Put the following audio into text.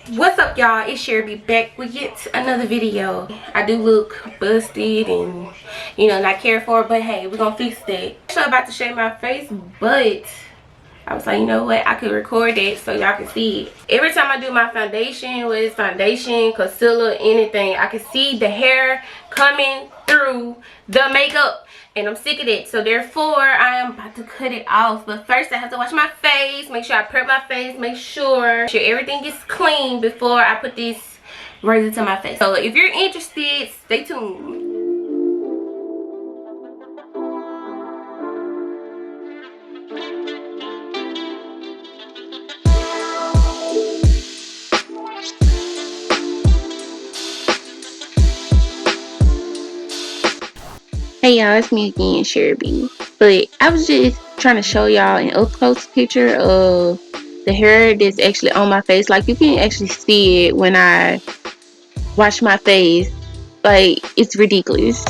What's up, y'all? It's SHAVED back with yet another video. I do look busted and not cared for, but hey, we're gonna fix that. I'm still about to shave my face, but I was like, you know what, I could record it so y'all can see it. Every time I do my foundation, whether it's foundation, concealer, anything, I can see the hair coming through the makeup, and I'm sick of it. So therefore I am about to cut it off. But first I have to wash my face, make sure I prep my face, make sure everything is clean before I put this razor to my face. So if you're interested, stay tuned. Hey y'all, it's me again, SHAVED. But I was just trying to show y'all an up close picture of the hair that's actually on my face. Like, you can actually see it when I wash my face. Like, it's ridiculous.